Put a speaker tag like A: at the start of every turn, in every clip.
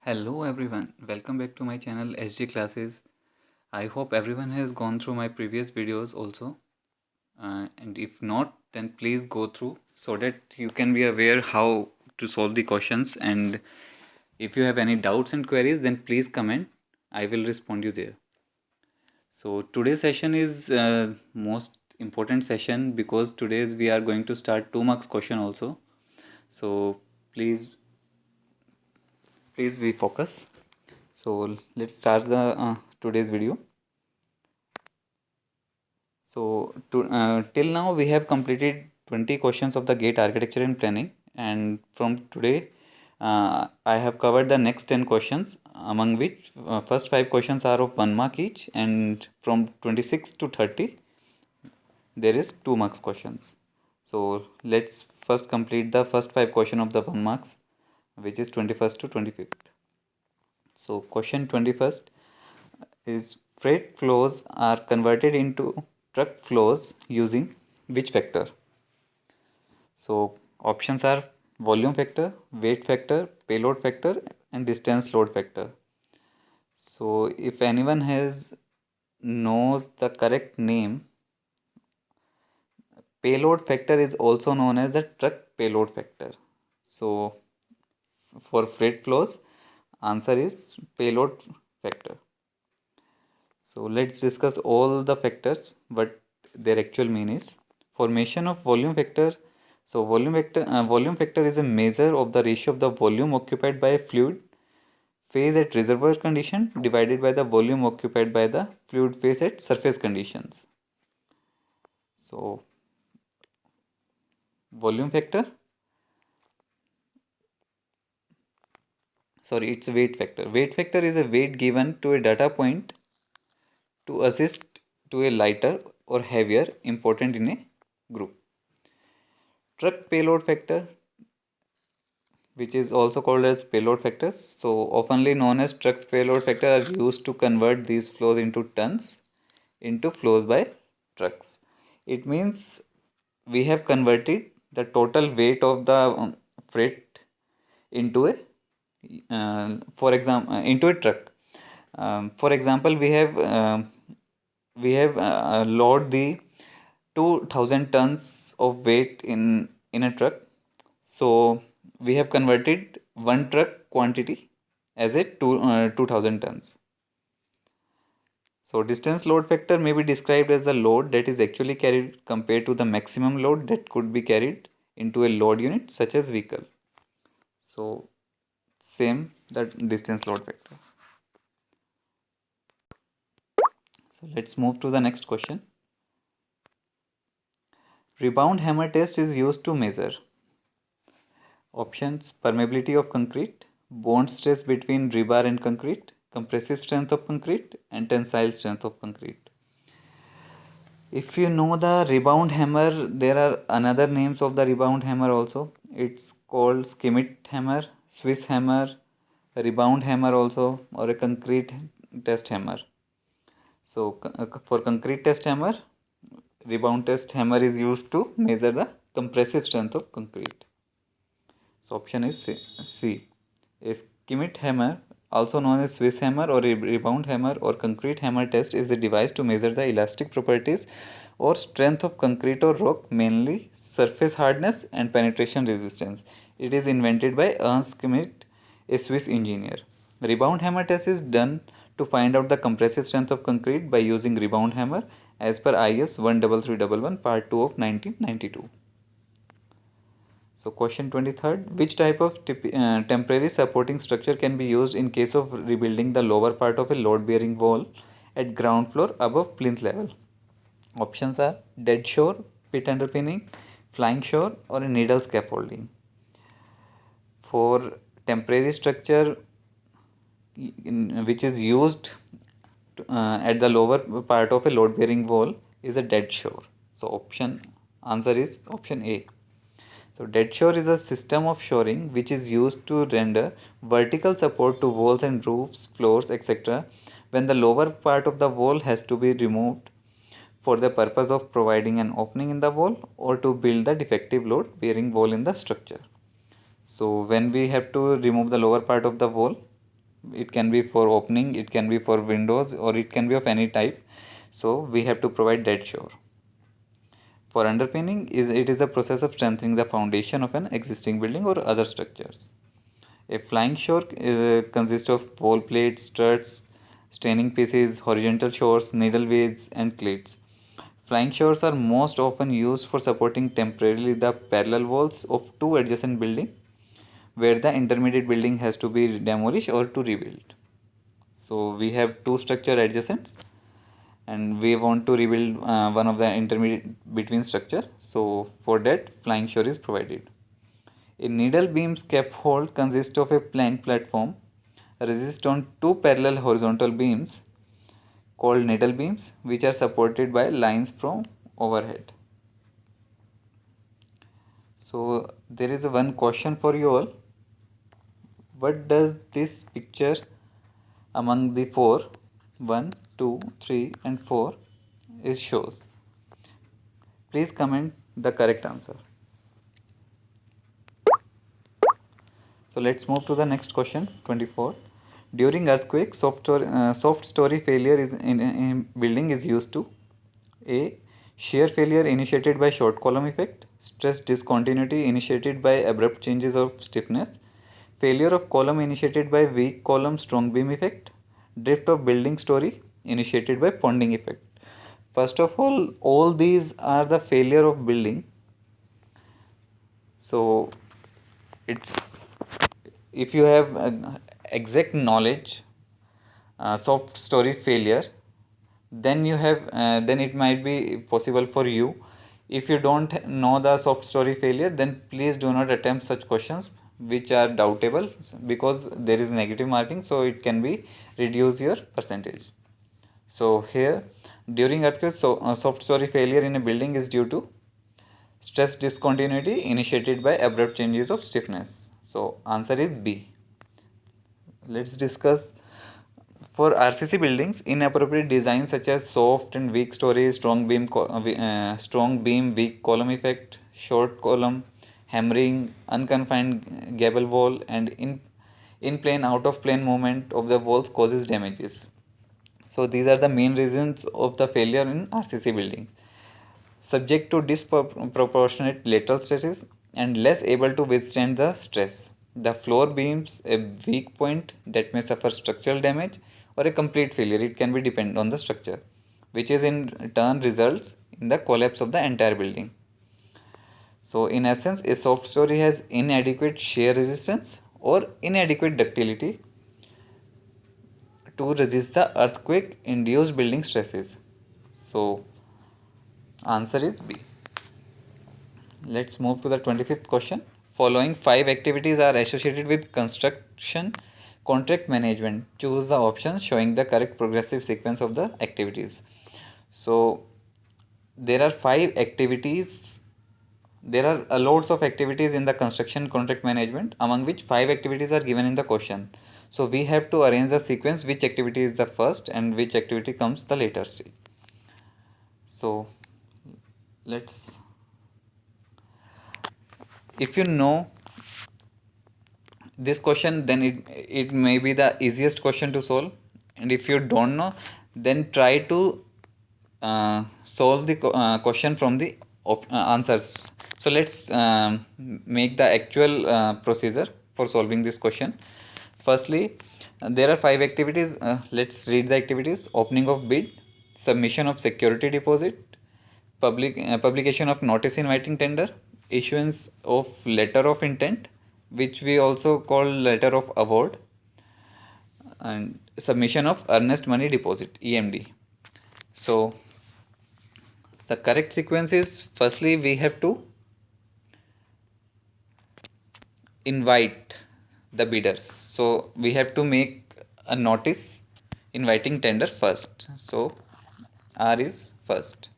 A: Hello everyone, welcome back to my channel SG Classes. I hope everyone has gone through my previous videos also. And if not, then please go through so that you can be aware how to solve the questions. And if you have any doubts and queries, then please comment. I will respond you there. So today's session is most important session because today's we are going to start 2 marks question also. So please be focused. So let's start the today's video. So till now we have completed 20 questions of the GATE architecture and planning, and from today I have covered the next 10 questions, among which first 5 questions are of 1 mark each, and from 26 to 30 there is 2 marks questions. So let's first complete the first 5 question of the 1 marks, which is 21st to 25th. So question 21st is freight flows are converted into truck flows using which factor? So options are volume factor, weight factor, payload factor, and distance load factor. So if anyone has knows the correct name, payload factor is also known as the truck payload factor. So for freight flows, answer is payload factor. So let's discuss all the factors, what their actual mean is. Formation of volume factor. So volume factor is a measure of the ratio of the volume occupied by a fluid phase at reservoir condition divided by the volume occupied by the fluid phase at surface conditions. So volume factor, sorry, it's a weight factor. Weight factor is a weight given to a data point to assist to a lighter or heavier important in a group. Truck payload factor, which is also called as payload factors, so oftenly known as truck payload factor, are used to convert these flows into tons into flows by trucks. It means we have converted the total weight of the freight into a for example into a truck. For example, we have load the 2000 tons of weight in a truck. So we have converted one truck quantity as a 2000 tons. So distance load factor may be described as the load that is actually carried compared to the maximum load that could be carried into a load unit such as vehicle. So same that distance load factor. So let's move to the next question. Rebound hammer test is used to measure options: permeability of concrete, bond stress between rebar and concrete, compressive strength of concrete, and tensile strength of concrete. If you know the rebound hammer, there are another names of the rebound hammer also. It's called Schmidt hammer, Swiss hammer, rebound hammer also, or a concrete test hammer. So for concrete test hammer, rebound test hammer is used to measure the compressive strength of concrete. So option is C. A Schmidt hammer, also known as Swiss hammer or rebound hammer or concrete hammer test, is a device to measure the elastic properties or strength of concrete or rock, mainly surface hardness and penetration resistance. It is invented by Ernst Schmidt, a Swiss engineer. Rebound hammer test is done to find out the compressive strength of concrete by using rebound hammer as per IS 13311 part 2 of 1992. So question 23rd, which type of temporary supporting structure can be used in case of rebuilding the lower part of a load bearing wall at ground floor above plinth level? Options are dead shore, pit underpinning, flying shore, or a needle scaffolding. For temporary structure which is used at the lower part of a load bearing wall is a dead shore. So answer is option A. So dead shore is a system of shoring which is used to render vertical support to walls and roofs, floors, etc. when the lower part of the wall has to be removed for the purpose of providing an opening in the wall or to build the defective load bearing wall in the structure. So when we have to remove the lower part of the wall It can be for opening, it can be for windows, or it can be of any type. So we have to provide dead shore. For underpinning, it is a process of strengthening the foundation of an existing building or other structures. A flying shore consists of wall plates, struts, staining pieces, horizontal shores, needle weights, and cleats. Flying shores are most often used for supporting temporarily the parallel walls of two adjacent buildings where the intermediate building has to be demolished or to rebuild. So we have two structure adjacent and we want to rebuild one of the intermediate between structure. So for that, flying shore is provided. A needle beam scaffold consists of a plank platform resist on two parallel horizontal beams called needle beams, which are supported by lines from overhead. So there is one question for you all. What does this picture among the four, 1, 2, 3 and 4 is shows? Please comment the correct answer. So let's move to the next question, 24. During earthquake, soft story failure is in building is used to A. Shear failure initiated by short column effect, stress discontinuity initiated by abrupt changes of stiffness, failure of column initiated by weak column strong beam effect, drift of building story initiated by ponding effect. First of all these are the failure of building. So it's if you have exact knowledge soft story failure, then you have then it might be possible for you. If you don't know the soft story failure, then please do not attempt such questions which are doubtable, because there is negative marking, so it can be reduce your percentage. So here, during earthquake, soft story failure in a building is due to stress discontinuity initiated by abrupt changes of stiffness. So answer is B. Let's discuss for RCC buildings. Inappropriate designs such as soft and weak stories, strong beam, weak column effect, short column, hammering, unconfined gable wall, and in plane out of plane movement of the walls causes damages. So these are the main reasons of the failure in RCC buildings. Subject to disproportionate lateral stresses and less able to withstand the stress. The floor beams a weak point that may suffer structural damage or a complete failure. It can be dependent on the structure, which is in turn results in the collapse of the entire building. So in essence, a soft story has inadequate shear resistance or inadequate ductility to resist the earthquake induced building stresses. So answer is B. Let's move to the 25th question. Following 5 activities are associated with construction contract management. Choose the option showing the correct progressive sequence of the activities. So there are 5 activities. There are loads of activities in the construction contract management, among which 5 activities are given in the question. So we have to arrange the sequence which activity is the first and which activity comes the later stage. So let's, if you know this question, then it may be the easiest question to solve, and if you don't know, then try to solve the question from the answers. So let's make the actual procedure for solving this question. Firstly, there are 5 activities. Let's read the activities. Opening of bid, submission of security deposit, publication of notice inviting tender, issuance of letter of intent, which we also call letter of award, and submission of earnest money deposit, EMD. So the correct sequence is, firstly we have to invite the bidders. So we have to make a notice inviting tender first. So R is first.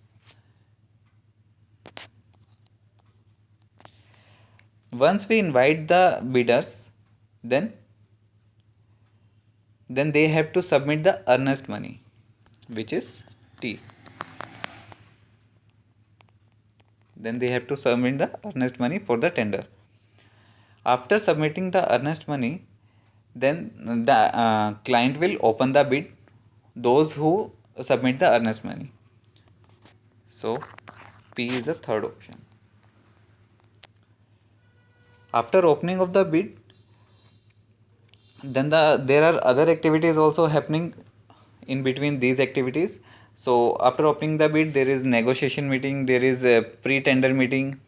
A: Once we invite the bidders, then they have to submit the earnest money, which is T. Then they have to submit the earnest money for the tender. After submitting the earnest money, then the client will open the bid, those who submit the earnest money. So P is the third option. After opening of the bid, then there are other activities also happening in between these activities. So after opening the bid, there is negotiation meeting, there is a pre-tender meeting,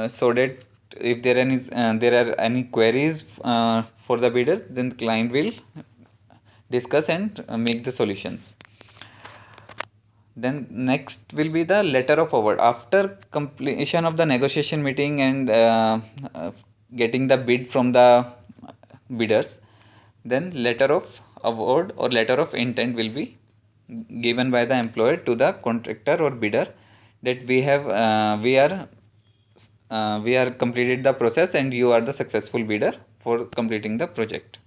A: so that if there are any queries for the bidder, then the client will discuss and make the solutions. Then next will be the letter of award. After completion of the negotiation meeting and getting the bid from the bidders, then letter of award or letter of intent will be given by the employer to the contractor or bidder, that we are completed the process and you are the successful bidder for completing the project.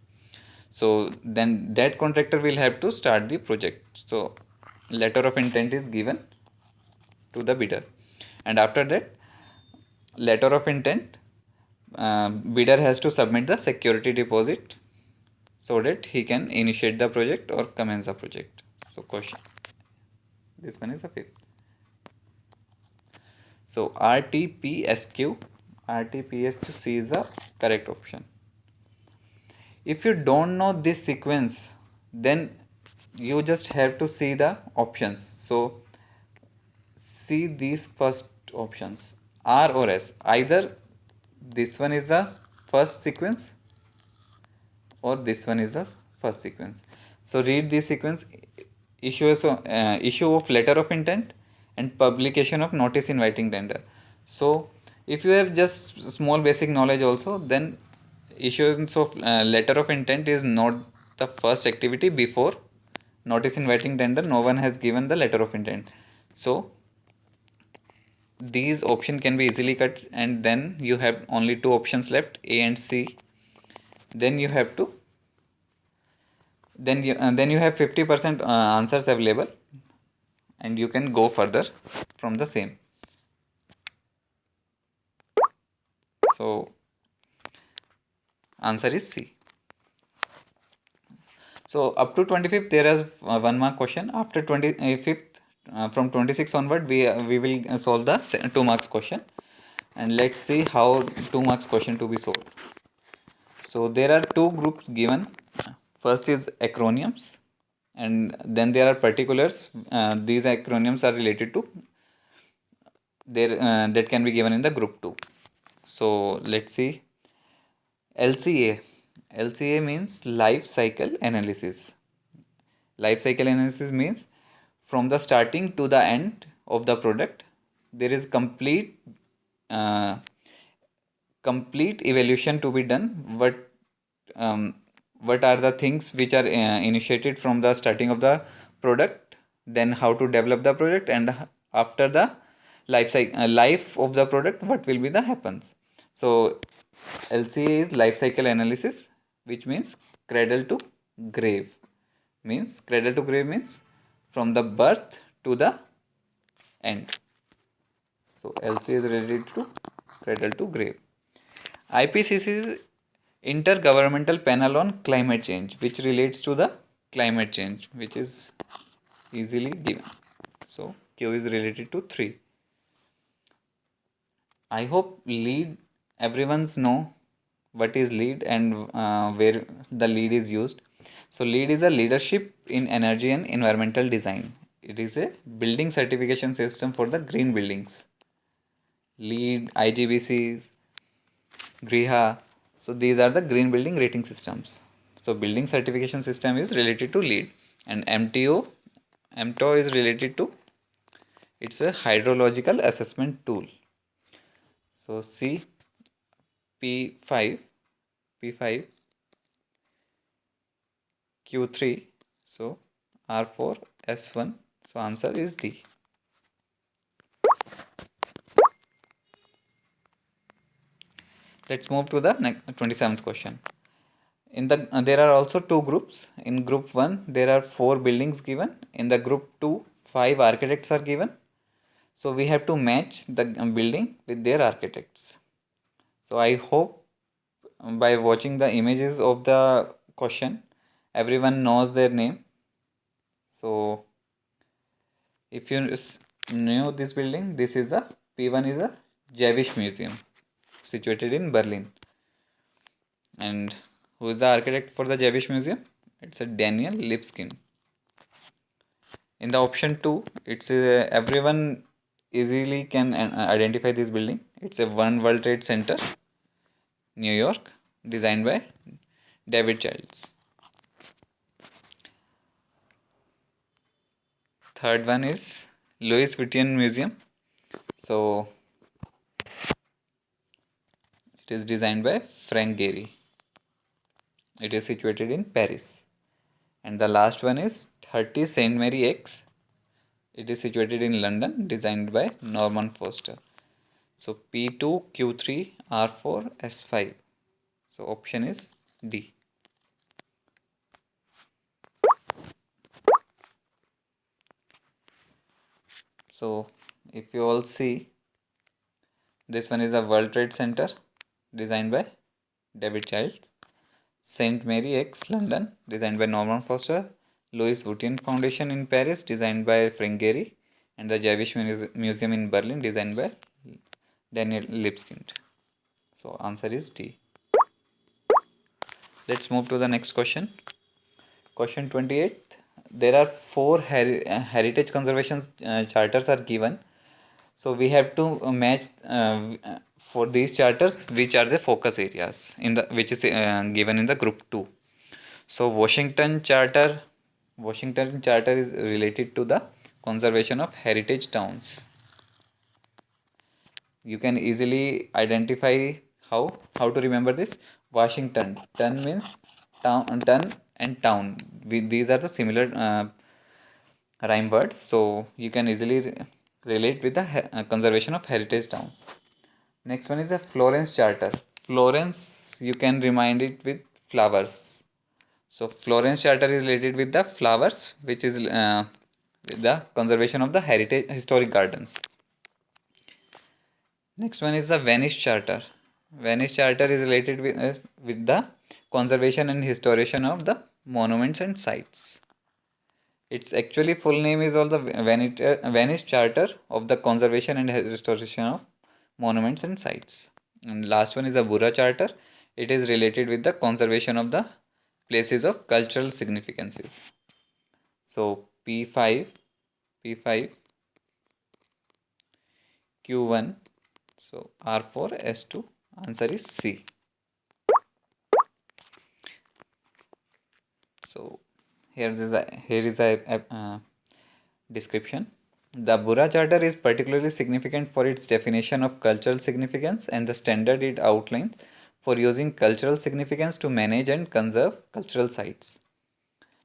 A: So then that contractor will have to start the project. So letter of intent is given to the bidder, and after that letter of intent, bidder has to submit the security deposit so that he can initiate the project or commence the project. So question, this one is the fifth. So RTPSQ C is the correct option. If you don't know this sequence, then you just have to see the options. So see these first options, R or S. Either this one is the first sequence or this one is the first sequence. So read this sequence: issue of letter of intent and publication of notice inviting tender. So if you have just small basic knowledge also, then issuance of letter of intent is not the first activity. Before notice inviting tender, no one has given the letter of intent. So these options can be easily cut, and then you have only two options left, A and C. Then you have to then you have 50% answers available, and you can go further from the same. So answer is C. So up to 25th there is one mark question. After 25th, from 26 onward, we will solve the 2 marks question, and let's see how 2 marks question to be solved. So there are two groups given. First is acronyms, and then there are particulars. These acronyms are related to there that can be given in the group 2. So let's see. LCA. LCA means life cycle analysis. Life cycle analysis means from the starting to the end of the product, there is uh, complete evaluation to be done. What are the things which are initiated from the starting of the product, then how to develop the product, and after the life of the product, what will be the happens. So LCA is life cycle analysis, which means cradle to grave. Cradle to grave means from the birth to the end. So LCA is related to cradle to grave. IPCC is Intergovernmental Panel on Climate Change, which relates to the climate change, which is easily given. So Q is related to 3. I hope lead, everyone's know what is lead and where the lead is used. So lead is a leadership in energy and environmental design. It is a building certification system for the green buildings. LEED, IGBCs, GRIHA. So these are the green building rating systems. So building certification system is related to LEED, and MTO is related to, it's a hydrological assessment tool. So C, P5, Q3, so R4, S1. So answer is D. Let's move to the 27th question. In the there are also two groups. In group 1 there are 4 buildings given. In the group 2, 5 architects are given. So we have to match the building with their architects. So I hope by watching the images of the question. Everyone knows their name. So if you know this building, this is the P1 is a Jewish museum situated in Berlin. And who is the architect for the Jewish museum? It's a Daniel Lipskind. In the option 2, it's everyone easily can identify this building. It's a One World Trade Center, New York, designed by David Childs. Third one is Louis Vuitton Museum. So it is designed by Frank Gehry. It is situated in Paris. And the last one is 30 Saint Mary X. It is situated in London, designed by Norman Foster. So P2, Q3, R4, S5. So option is D. So if you all see, this one is a World Trade Center designed by David Childs. Saint Mary X London designed by Norman Foster. Louis Vuitton Foundation in Paris designed by Frank Gehry. And the Jewish Museum in Berlin designed by Daniel Lipskind. So answer is D. Let's move to the next question. Question 28. There are 4 heritage conservation charters are given. So we have to match for these charters which are the focus areas in the which is given in the group 2. So Washington Charter is related to the conservation of heritage towns. You can easily identify how to remember this. Washington, ton means ton and town. These are the similar rhyme words, so you can easily relate with the conservation of heritage towns. Next one is a Florence Charter. Florence, you can remind it with flowers. So Florence Charter is related with the flowers, which is with the conservation of the heritage historic gardens. Next one is the Venice Charter. Venice Charter is related with the conservation and restoration of the monuments and sites. Its actually full name is all the Venice Charter of the Conservation and Restoration of Monuments and Sites. And last one is the Bura Charter. It is related with the conservation of the places of cultural significances. So P5, Q1, so R4, S2, answer is C. So here is a description. The Bura Charter is particularly significant for its definition of cultural significance and the standard it outlines for using cultural significance to manage and conserve cultural sites.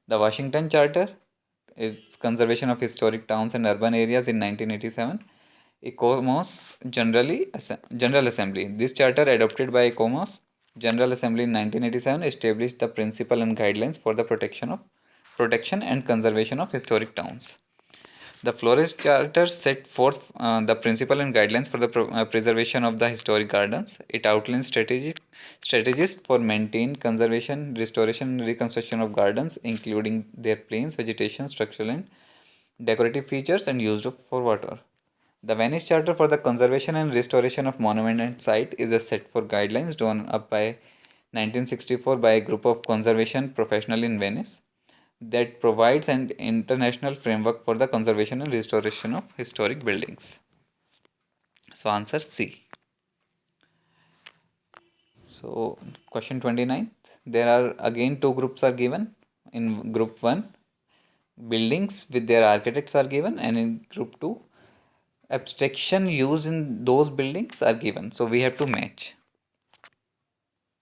A: The Washington Charter, its conservation of historic towns and urban areas in 1987. ICOMOS General Assembly. This charter, adopted by ICOMOS General Assembly in 1987, established the principle and guidelines for the protection and conservation of historic towns. The Florence Charter set forth the principle and guidelines for the preservation of the historic gardens. It outlines strategies for maintained conservation, restoration, and reconstruction of gardens, including their plains, vegetation, structural and decorative features, and used for water. The Venice Charter for the Conservation and Restoration of Monument and Site is a set for guidelines drawn up by 1964 by a group of conservation professionals in Venice that provides an international framework for the conservation and restoration of historic buildings. So answer C. So question 29. There are again 2 groups are given. In group 1, buildings with their architects are given, and in group 2, abstraction used in those buildings are given. So we have to match.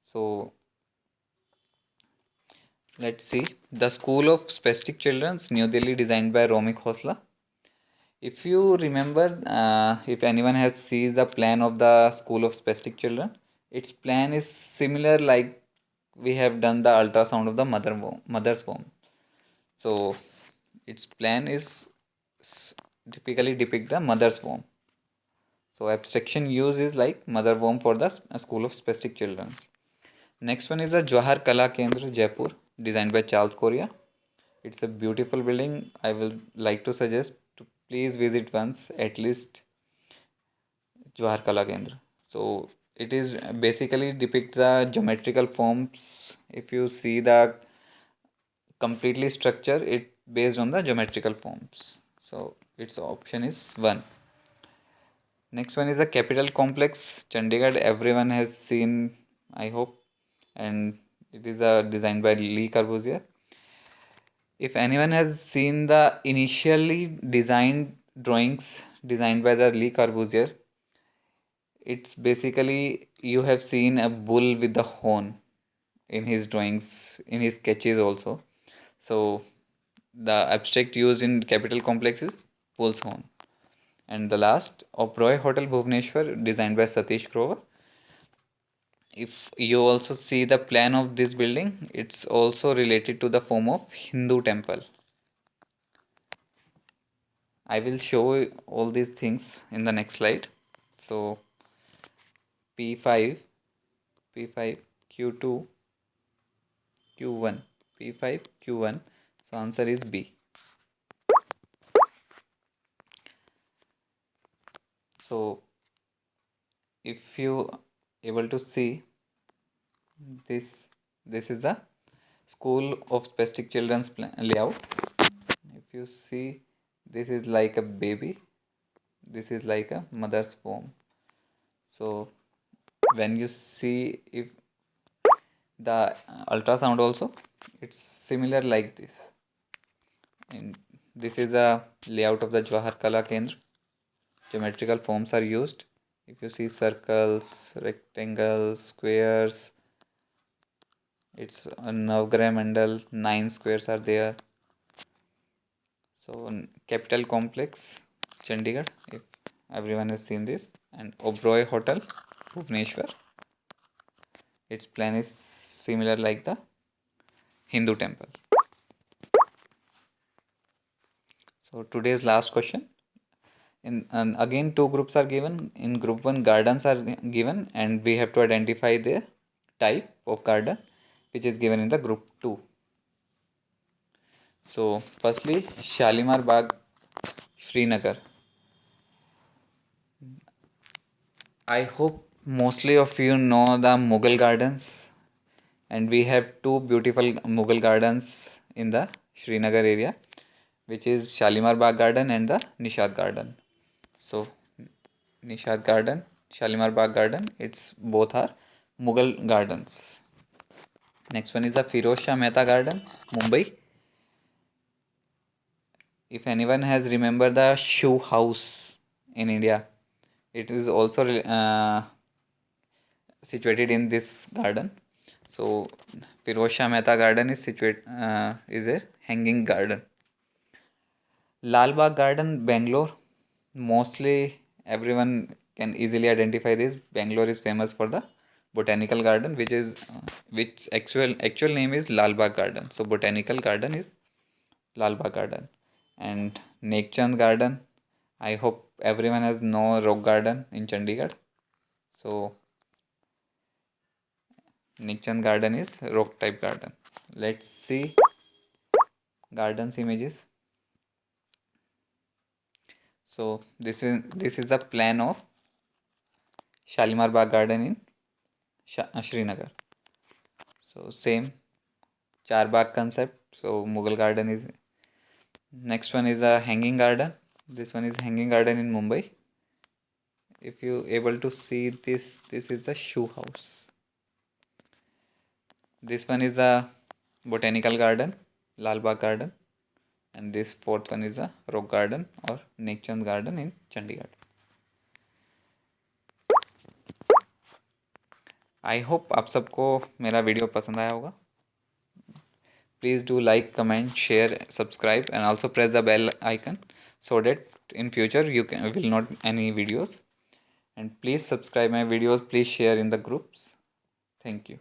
A: So let's see. The School of Spastic Children's, New Delhi, designed by Romy Khosla. If you remember, if anyone has seen the plan of the School of Spastic Children, its plan is similar like we have done the ultrasound of the mother's womb. So its plan is typically depict the mother's womb. So abstraction use is like mother womb for the School of Spastic Children. Next one is the Jawahar Kala Kendra, Jaipur. designed by Charles Correa. It's a beautiful building. I will like to suggest to please visit once at least Jawahar Kala Kendra. So it is basically depict the geometrical forms. If you see the completely structure, it based on the geometrical forms. So its option is 1. Next one is the Capital Complex, Chandigarh. Everyone has seen, I hope, and it is designed by Le Corbusier. If anyone has seen the initially designed drawings designed by the Le Corbusier, it's basically you have seen a bull with the horn in his drawings, in his sketches also. So the abstract used in Capital Complex is bull's horn. And the last, Oberoi Hotel Bhubaneswar, designed by Satish Grover. If you also see the plan of this building, it's also related to the form of Hindu temple. I will show all these things in the next slide. So P5, P5, Q2, Q1, P5, Q1. So answer is B. So if you able to see this, this is the School of Spastic Children's layout. If you see, this is like a baby, this is like a mother's womb. So when you see if the ultrasound also, it's similar like this. And this is a layout of the Jawahar Kala Kendra. Geometrical forms are used. If you see circles, rectangles, squares, it's a Navgraha Mandal, 9 squares are there. So Capital Complex, Chandigarh, if everyone has seen this, and Oberoi Hotel, Bhubaneswar. Its plan is similar like the Hindu temple. So today's last question. And again, two groups are given. In group 1, gardens are given, and we have to identify the type of garden which is given in the group 2. So firstly, Shalimar Bagh, Srinagar. I hope mostly of you know the Mughal gardens, and we have two beautiful Mughal gardens in the Srinagar area, which is Shalimar Bagh Garden and the Nishad Garden. So Nishad Garden, Shalimar Bagh Garden, it's both are Mughal gardens. Next one is the Firoz Shah Mehta Garden, Mumbai. If anyone has remember the shoe house in India, it is also situated in this garden. So Firoz Shah Mehta Garden is is a hanging garden. Lal Bagh Garden, Bangalore. Mostly everyone can easily identify this. Bangalore is famous for the botanical garden, which actual name is Lal Bagh Garden. So botanical garden is Lal Bagh Garden. And Nekchand Garden, I hope everyone has know Rock Garden in Chandigarh. So Nekchand Garden is rock type garden. Let's see gardens images. So this is the plan of Shalimar Bagh Garden in Srinagar. So same Char Bagh concept. So Mughal garden is next one is a hanging garden. This one is hanging garden in Mumbai. If you able to see this, this is the shoe house. This one is a botanical garden, Lal Bagh Garden, and this fourth one is a rock garden or Nekchand Garden in Chandigarh. I hope आप सबको मेरा video पसंद आया होगा. Please do like, comment, share, subscribe, and also press the bell icon so that in future you will not any videos. And please subscribe my videos. Please share in the groups. Thank you.